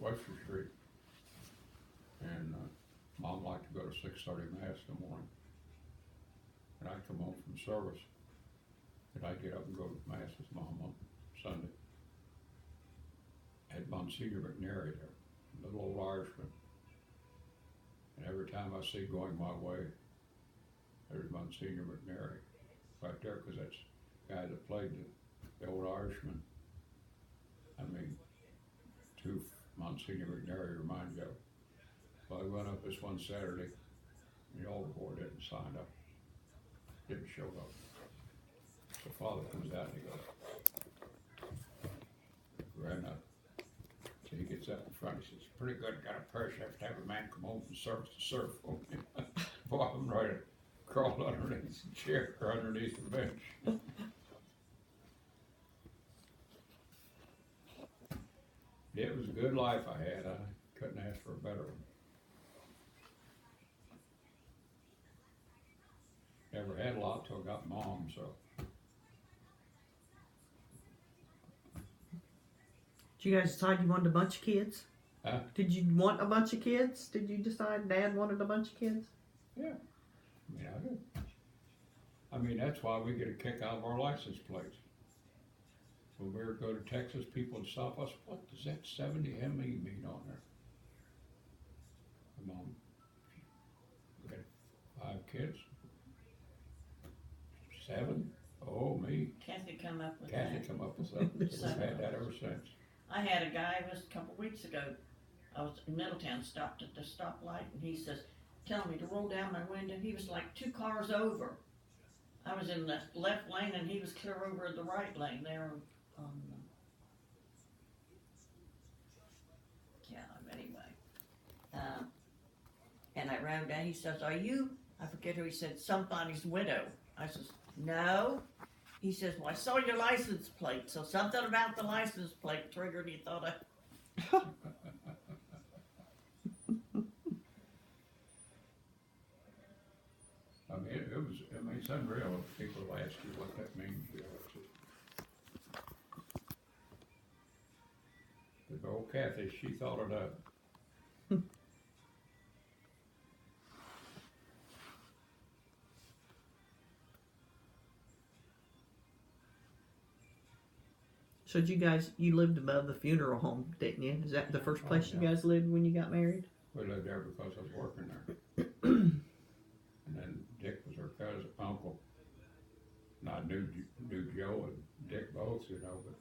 Webster Street. And, Mom liked to go to 6:30 Mass in the morning. And I'd come home from service, and I'd get up and go to Mass with Mom on Sunday. At Monsignor McNary there, little old Irishman. And every time I see going my way, there's Monsignor McNary right there, because that's the guy that played the old Irishman. I mean, two Monsignor McNary remind you of. Well, I went up this one Saturday, and the older boy didn't sign up, didn't show up. So Father comes out and he goes, ran up. So he gets up in front, he says, pretty good, got a parish, have to have a man come home from service to serve for me. Boy, I'm ready to crawl underneath the chair or underneath the bench. It was a good life I had, I couldn't ask for a better one. Never had a lot till I got Mom, so. Did you guys decide you wanted a bunch of kids? Huh? Did you want a bunch of kids? Did you decide Dad wanted a bunch of kids? Yeah, I mean, I do. I mean, that's why we get a kick out of our license plates. When we go to Texas, people would stop us, what does that 70 ME mean on there? My Mom, we had 5 kids. 7? Oh, me. Kathy come up with Kathy that. come up with that. We've had that ever since. I had a guy, it was a couple weeks ago, I was in Middletown, stopped at the stoplight, and he says, telling me to roll down my window. He was like 2 cars over. I was in the left lane and he was clear over the right lane there on yeah, anyway. And I ran down, he says, are you, I forget who, he said, somebody's widow. I says, no. He says, well, I saw your license plate, so something about the license plate triggered, he thought I... I mean, it's unreal if people ask you what that means, you know. But old Kathy, she thought it up. So you lived above the funeral home, didn't you? Is that the first place you guys lived when you got married? We lived there because I was working there. And then Dick was her cousin, uncle. And I knew Joe and Dick both, you know, but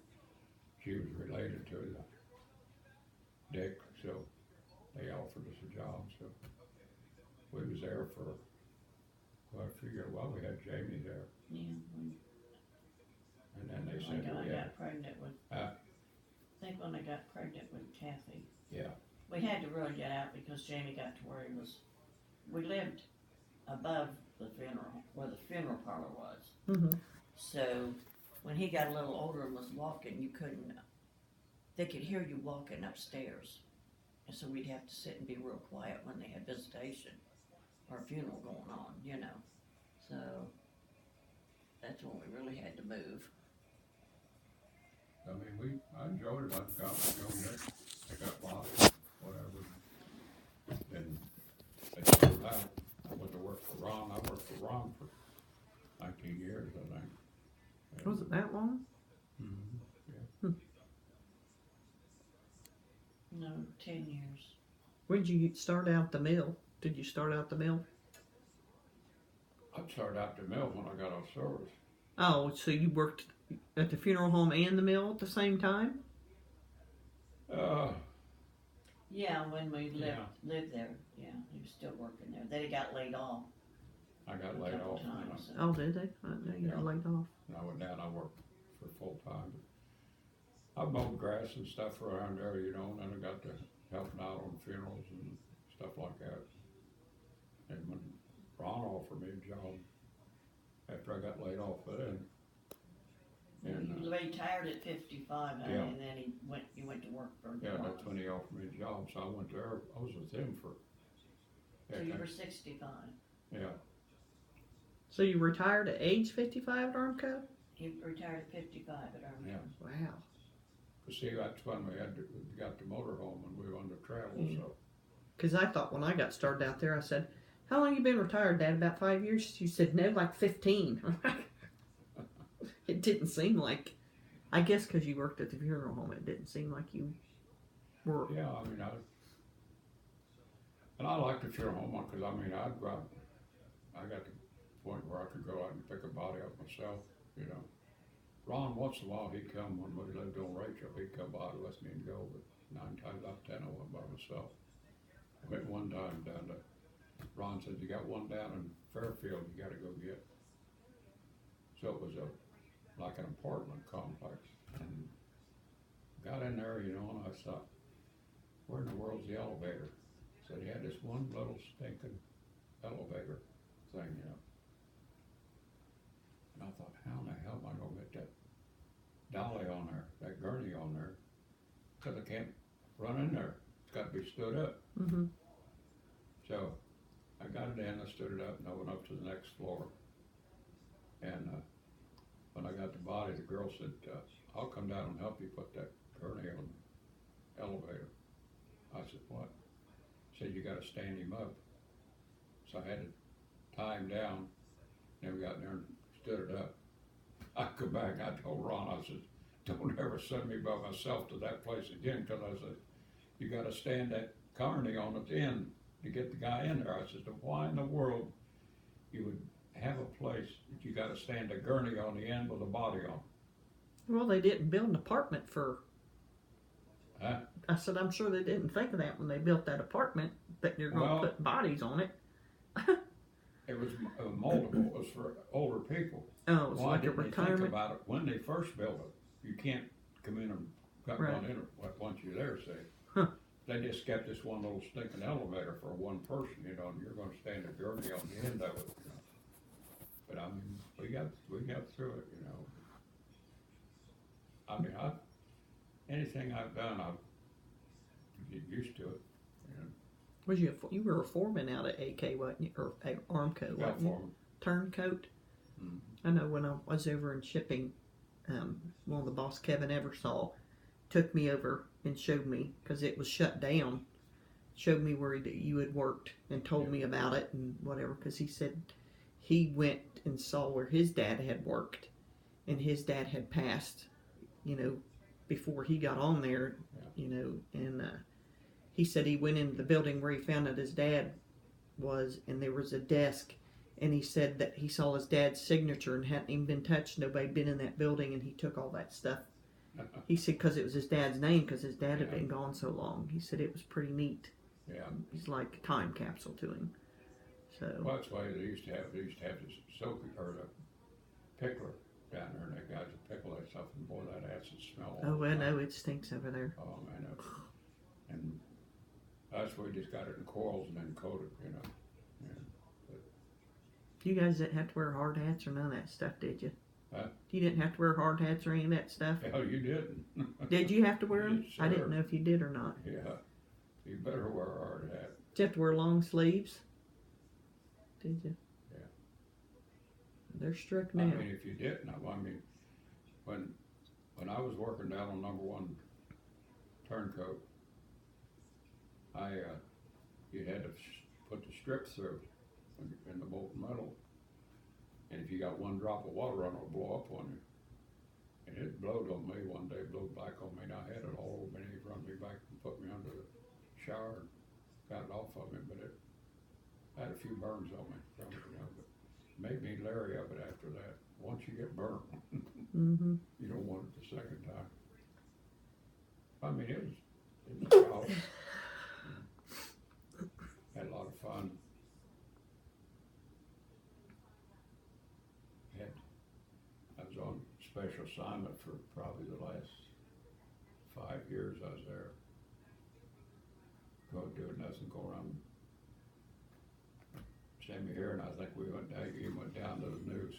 she was related to Dick, so they offered us a job, so we was there for, well, I figured, well, we had Jamie there. Yeah, And then they when said, I yeah, got pregnant with, I think when I got pregnant with Kathy, yeah, we had to really get out because Jamie got to where he was, we lived above the funeral, where the funeral parlor was. Mm-hmm. So when he got a little older and was walking, you couldn't, they could hear you walking upstairs. And so we'd have to sit and be real quiet when they had visitation or a funeral going on, you know. So that's when we really had to move. I mean, I enjoyed it, I got I got lost, whatever. And they found out, I went to work for Ron, I worked for Ron for 19 years, I think. And, Was it that long? yeah. No, 10 years. When did you start out the mill? Did you start out the mill? I started out the mill when I got off service. Oh, so you worked at the funeral home and the mill at the same time? Yeah, when we lived Yeah. there, yeah, he was still working there. Then he got laid off. I got a laid couple off and times, so. Oh, did they? I didn't know you got Yeah. laid off. I went down, I worked for full time. I mowed grass and stuff around there, you know, and then I got to helping out on funerals and stuff like that. And when Ron offered me a job after I got laid off then, and He retired at 55, honey, Yeah. and then he went to work for yeah, that's when he offered me a job, so I went there, I was with him for, So you were 65. yeah, So you retired at age 55 at Armco? He retired at 55 at Army. Yeah. Wow. But see, that's when we got the motorhome and we wanted to travel, Yeah. so. Because I thought when I got started out there, I said, "How long you been retired, Dad? About 5 years?" She said, "No, like 15." It didn't seem like. I guess because you worked at the funeral home, it didn't seem like you were. Yeah, I mean, and I like the funeral home one, cause I mean, I'd go out, I got to the point where I could go out and pick a body up myself, you know. Ron, once in a while, he'd come when we lived on Rachel, he'd come by to let me go, but 9 times out of 10 I went by myself. I went one time down to, Ron said, "You got one down in Fairfield you gotta go get." So it was like an apartment complex, and got in there, you know, and I thought, where in the world's the elevator? Said he had this one little stinking elevator thing, you know. And I thought, how in the hell am I gonna get that dolly on there, that gurney on there? Cause I can't run in there, it's gotta be stood up. Mm-hmm. So I got it in, I stood it up, and I went up to the next floor. And when I got the body, the girl said, "I'll come down and help you put that gurney on the elevator." I said, "What?" She said, "You gotta stand him up." So I had to tie him down, and we got in there and stood it up. I come back, I told Ron, I said, "Don't ever send me by myself to that place again," cause I said, "You gotta stand that gurney on the end to get the guy in there." I said, "Why in the world you would have a place that you gotta stand a gurney on the end with a body on?" Well, they didn't build an apartment for. Huh? I said, I'm sure they didn't think of that when they built that apartment, that you're going to Well- put bodies on it. It was multiple, it was for older people. Oh, it was Why like a didn't they think retirement. about it when they first built it? You can't come in and cut Right. one in once you're there, say. Huh. They just kept this one little stinking elevator for one person, you know, and you're gonna stand a gurney on the end of it, you know. But I mean, we got through it, you know. I mean, anything I've done, I've get used to it, you know. Was you were a foreman out at AK, wasn't you? Or Armco, Got wasn't you? for 'em. Turncoat. Mhm. I know when I was over in shipping, one of the boss, Kevin Eversole, took me over and showed me, because it was shut down, showed me where you had worked and told me about it and whatever, because he said he went and saw where his dad had worked, and his dad had passed, you know, before he got on there, you know, and he said he went into the building where he found out his dad was, and there was a desk, and he said that he saw his dad's signature and hadn't even been touched, nobody been in that building, and he took all that stuff. He said because it was his dad's name, because his dad had Yeah. been gone so long. He said it was pretty neat. Yeah. It's like a time capsule to him. So Well, that's why they used to have this soaking, or the pickler down there, and that guy's a pickle that stuff, and boy, that acid smell. oh well, no, it stinks over there. Oh, man, and that's why we just got it in coils and then coated, you know. Yeah. You guys didn't have to wear hard hats or none of that stuff, did you? Huh? You didn't have to wear hard hats or any of that stuff. Hell, you didn't. Did you have to wear them? Yes, I didn't sir. know if you did or not. Yeah, you better wear a hard hat. Did you have to wear long sleeves? Did you? Yeah. They're strict I now. mean, if you didn't, I mean, when I was working down on number 1 turncoat, you had to put the strips through in the molten metal. And if you got one drop of water on it, it'll blow up on you. And it blowed on me one day, blew back on me, and I had it all over me, and he run me back and put me under the shower and got it off of me, but it had a few burns on me from it, you know, but made me leery of it after that. Once you get burnt, Mm-hmm. you don't want it the second time. I mean, it was a job. Had a lot of fun. I was on special assignment for probably the last 5 years I was there. Go doing nothing, go around. Send me here, and I think we went down to the news.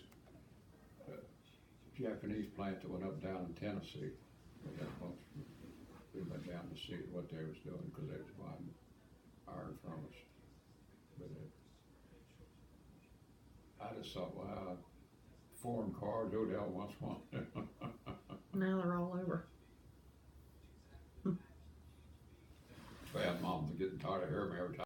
Japanese plant that went up down in Tennessee. We went down to see what they was doing, because they was buying iron from us. But I just thought, wow, foreign cars, Odell wants one. Now they're all over. bad. Mom's getting tired of hearing me every time.